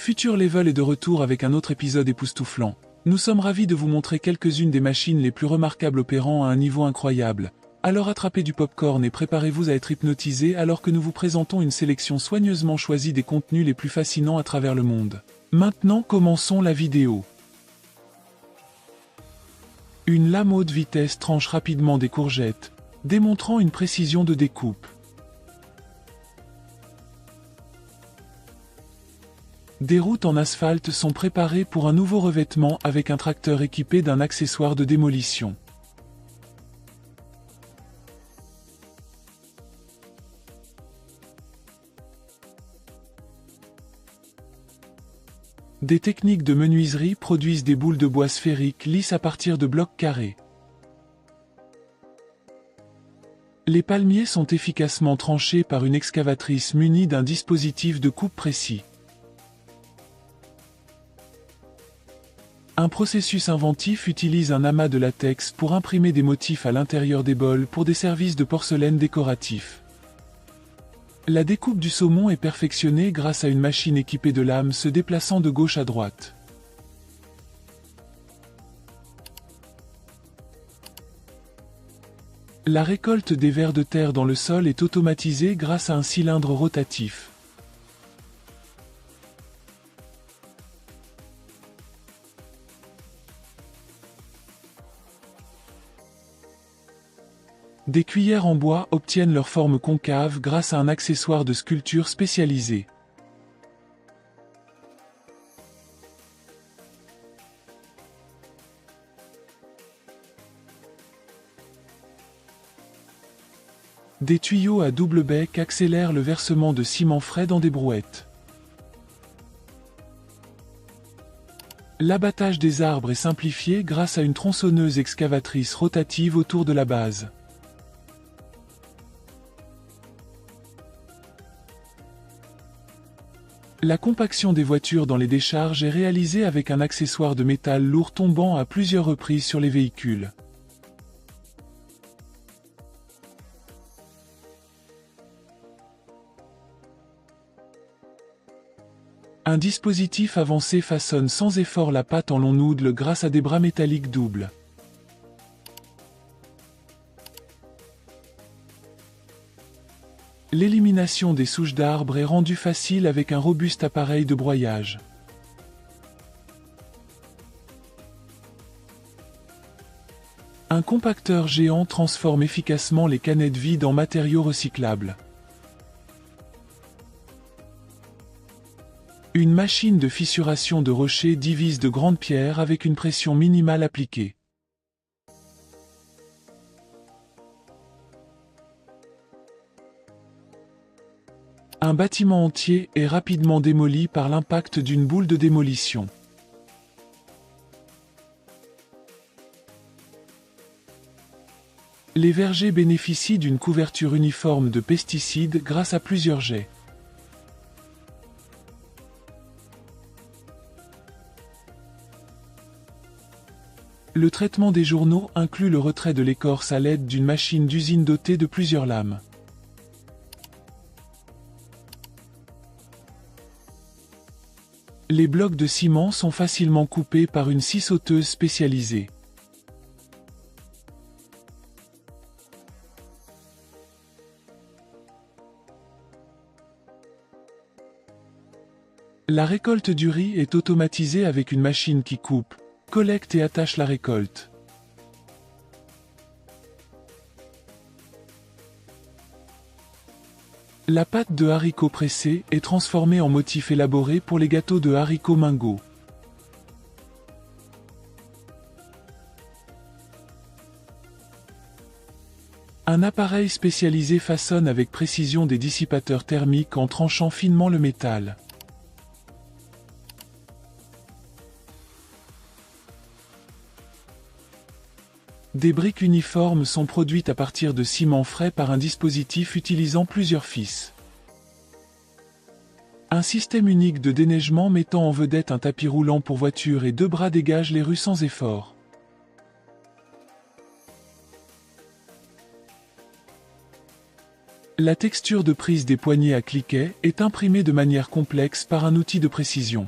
Future Level est de retour avec un autre épisode époustouflant. Nous sommes ravis de vous montrer quelques-unes des machines les plus remarquables opérant à un niveau incroyable. Alors attrapez du popcorn et préparez-vous à être hypnotisé alors que nous vous présentons une sélection soigneusement choisie des contenus les plus fascinants à travers le monde. Maintenant commençons la vidéo. Une lame haute vitesse tranche rapidement des courgettes, démontrant une précision de découpe. Des routes en asphalte sont préparées pour un nouveau revêtement avec un tracteur équipé d'un accessoire de démolition. Des techniques de menuiserie produisent des boules de bois sphériques lisses à partir de blocs carrés. Les palmiers sont efficacement tranchés par une excavatrice munie d'un dispositif de coupe précis. Un processus inventif utilise un amas de latex pour imprimer des motifs à l'intérieur des bols pour des services de porcelaine décoratifs. La découpe du saumon est perfectionnée grâce à une machine équipée de lames se déplaçant de gauche à droite. La récolte des vers de terre dans le sol est automatisée grâce à un cylindre rotatif. Des cuillères en bois obtiennent leur forme concave grâce à un accessoire de sculpture spécialisé. Des tuyaux à double bec accélèrent le versement de ciment frais dans des brouettes. L'abattage des arbres est simplifié grâce à une tronçonneuse excavatrice rotative autour de la base. La compaction des voitures dans les décharges est réalisée avec un accessoire de métal lourd tombant à plusieurs reprises sur les véhicules. Un dispositif avancé façonne sans effort la pâte en long noodle grâce à des bras métalliques doubles. L'élimination des souches d'arbres est rendue facile avec un robuste appareil de broyage. Un compacteur géant transforme efficacement les canettes vides en matériaux recyclables. Une machine de fissuration de rochers divise de grandes pierres avec une pression minimale appliquée. Un bâtiment entier est rapidement démoli par l'impact d'une boule de démolition. Les vergers bénéficient d'une couverture uniforme de pesticides grâce à plusieurs jets. Le traitement des journaux inclut le retrait de l'écorce à l'aide d'une machine d'usine dotée de plusieurs lames. Les blocs de ciment sont facilement coupés par une scie sauteuse spécialisée. La récolte du riz est automatisée avec une machine qui coupe, collecte et attache la récolte. La pâte de haricots pressés est transformée en motif élaboré pour les gâteaux de haricots Mingo. Un appareil spécialisé façonne avec précision des dissipateurs thermiques en tranchant finement le métal. Des briques uniformes sont produites à partir de ciment frais par un dispositif utilisant plusieurs fils. Un système unique de déneigement mettant en vedette un tapis roulant pour voitures et deux bras dégage les rues sans effort. La texture de prise des poignées à cliquet est imprimée de manière complexe par un outil de précision.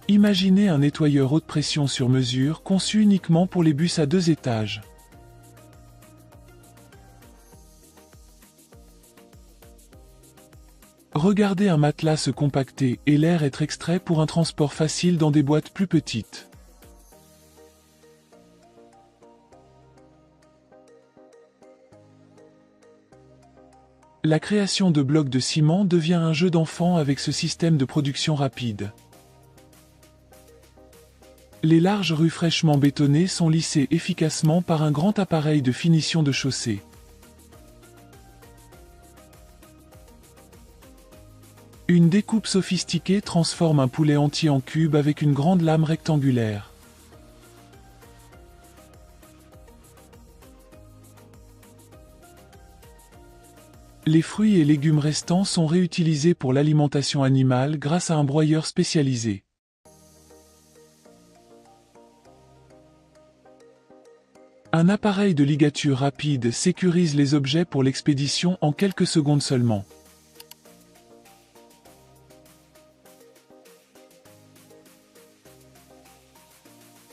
Imaginez un nettoyeur haute pression sur mesure conçu uniquement pour les bus à 2 étages. Regardez un matelas se compacter et l'air être extrait pour un transport facile dans des boîtes plus petites. La création de blocs de ciment devient un jeu d'enfant avec ce système de production rapide. Les larges rues fraîchement bétonnées sont lissées efficacement par un grand appareil de finition de chaussée. Une découpe sophistiquée transforme un poulet entier en cubes avec une grande lame rectangulaire. Les fruits et légumes restants sont réutilisés pour l'alimentation animale grâce à un broyeur spécialisé. Un appareil de ligature rapide sécurise les objets pour l'expédition en quelques secondes seulement.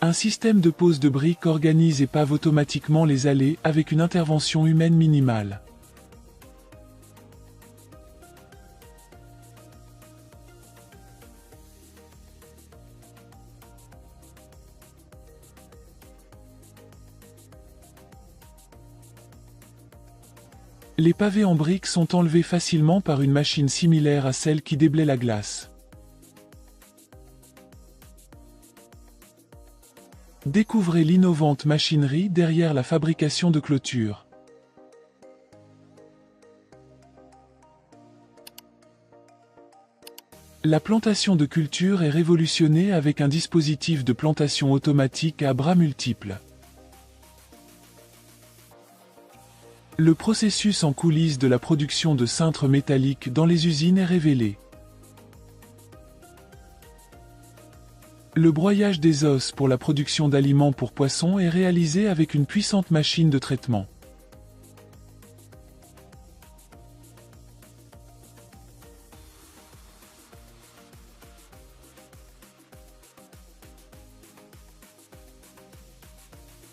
Un système de pose de briques organise et pave automatiquement les allées avec une intervention humaine minimale. Les pavés en briques sont enlevés facilement par une machine similaire à celle qui déblaye la glace. Découvrez l'innovante machinerie derrière la fabrication de clôtures. La plantation de culture est révolutionnée avec un dispositif de plantation automatique à bras multiples. Le processus en coulisses de la production de cintres métalliques dans les usines est révélé. Le broyage des os pour la production d'aliments pour poissons est réalisé avec une puissante machine de traitement.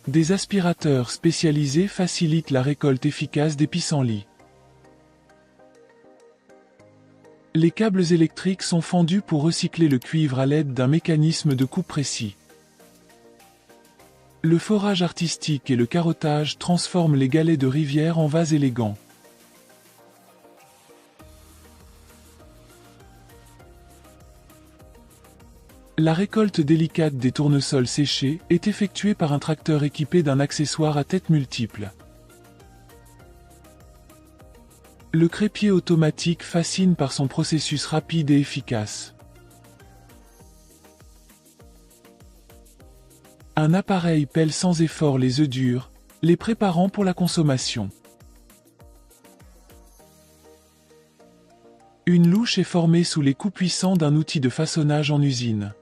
Des aspirateurs spécialisés facilitent la récolte efficace des pissenlits. Les câbles électriques sont fendus pour recycler le cuivre à l'aide d'un mécanisme de coupe précis. Le forage artistique et le carottage transforment les galets de rivière en vases élégants. La récolte délicate des tournesols séchés est effectuée par un tracteur équipé d'un accessoire à tête multiple. Le crépier automatique fascine par son processus rapide et efficace. Un appareil pèle sans effort les œufs durs, les préparant pour la consommation. Une louche est formée sous les coups puissants d'un outil de façonnage en usine.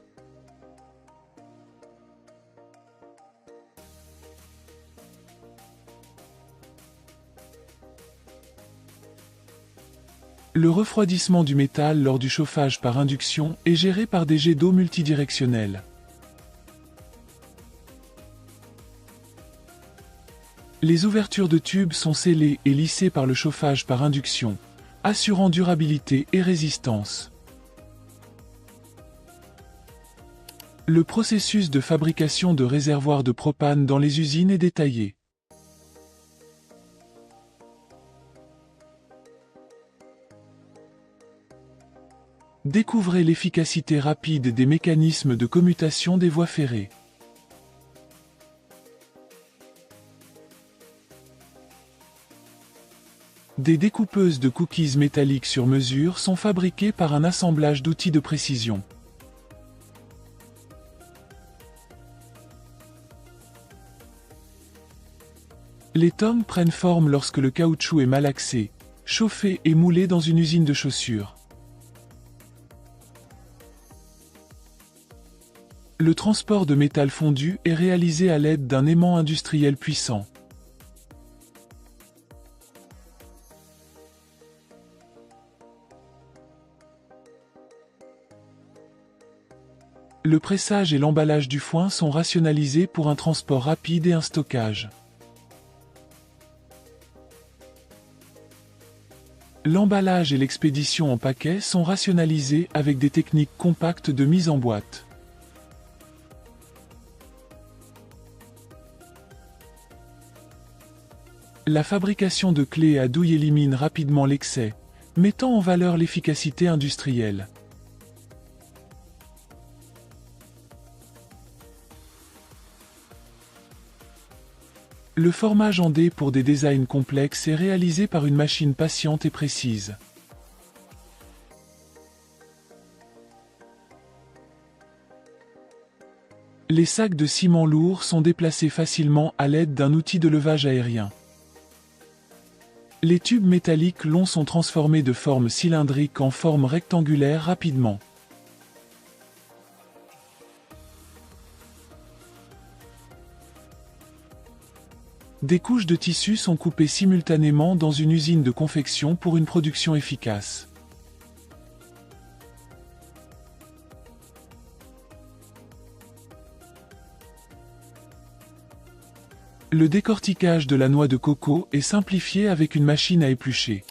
Le refroidissement du métal lors du chauffage par induction est géré par des jets d'eau multidirectionnels. Les ouvertures de tubes sont scellées et lissées par le chauffage par induction, assurant durabilité et résistance. Le processus de fabrication de réservoirs de propane dans les usines est détaillé. Découvrez l'efficacité rapide des mécanismes de commutation des voies ferrées. Des découpeuses de cookies métalliques sur mesure sont fabriquées par un assemblage d'outils de précision. Les tongs prennent forme lorsque le caoutchouc est malaxé, chauffé et moulé dans une usine de chaussures. Le transport de métal fondu est réalisé à l'aide d'un aimant industriel puissant. Le pressage et l'emballage du foin sont rationalisés pour un transport rapide et un stockage. L'emballage et l'expédition en paquet sont rationalisés avec des techniques compactes de mise en boîte. La fabrication de clés à douille élimine rapidement l'excès, mettant en valeur l'efficacité industrielle. Le formage en dés pour des designs complexes est réalisé par une machine patiente et précise. Les sacs de ciment lourds sont déplacés facilement à l'aide d'un outil de levage aérien. Les tubes métalliques longs sont transformés de forme cylindrique en forme rectangulaire rapidement. Des couches de tissu sont coupées simultanément dans une usine de confection pour une production efficace. Le décortiquage de la noix de coco est simplifié avec une machine à éplucher.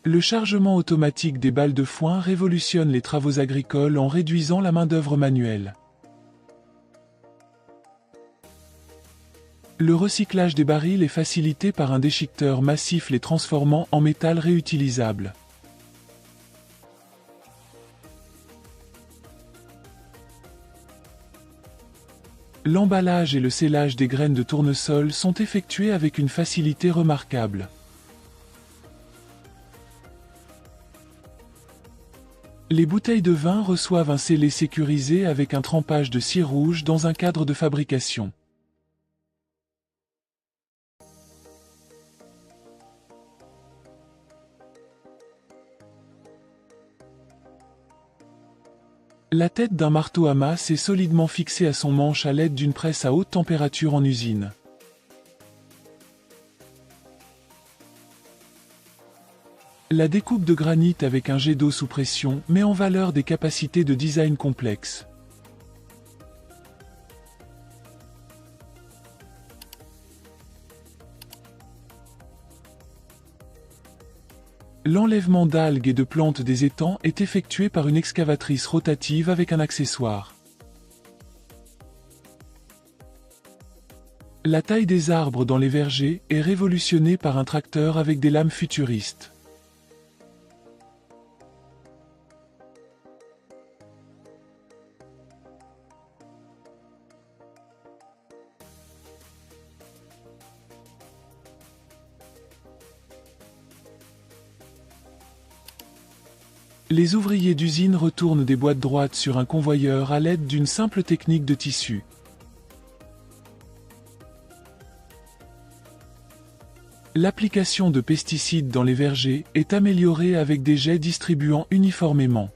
Le chargement automatique des balles de foin révolutionne les travaux agricoles en réduisant la main-d'œuvre manuelle. Le recyclage des barils est facilité par un déchiqueteur massif les transformant en métal réutilisable. L'emballage et le scellage des graines de tournesol sont effectués avec une facilité remarquable. Les bouteilles de vin reçoivent un scellé sécurisé avec un trempage de cire rouge dans un cadre de fabrication. La tête d'un marteau à masse est solidement fixée à son manche à l'aide d'une presse à haute température en usine. La découpe de granit avec un jet d'eau sous pression met en valeur des capacités de design complexes. L'enlèvement d'algues et de plantes des étangs est effectué par une excavatrice rotative avec un accessoire. La taille des arbres dans les vergers est révolutionnée par un tracteur avec des lames futuristes. Les ouvriers d'usine retournent des boîtes droites sur un convoyeur à l'aide d'une simple technique de tissu. L'application de pesticides dans les vergers est améliorée avec des jets distribuant uniformément.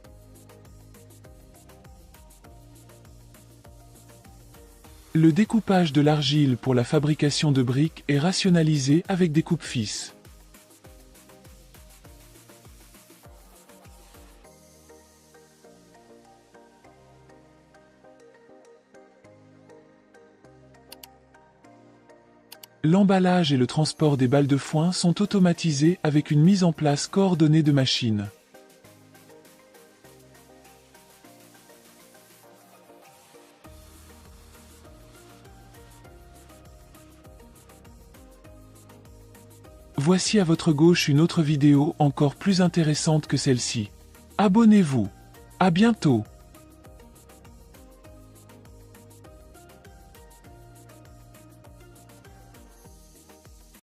Le découpage de l'argile pour la fabrication de briques est rationalisé avec des coupes-fils. L'emballage et le transport des balles de foin sont automatisés avec une mise en place coordonnée de machines. Voici à votre gauche une autre vidéo encore plus intéressante que celle-ci. Abonnez-vous. À bientôt.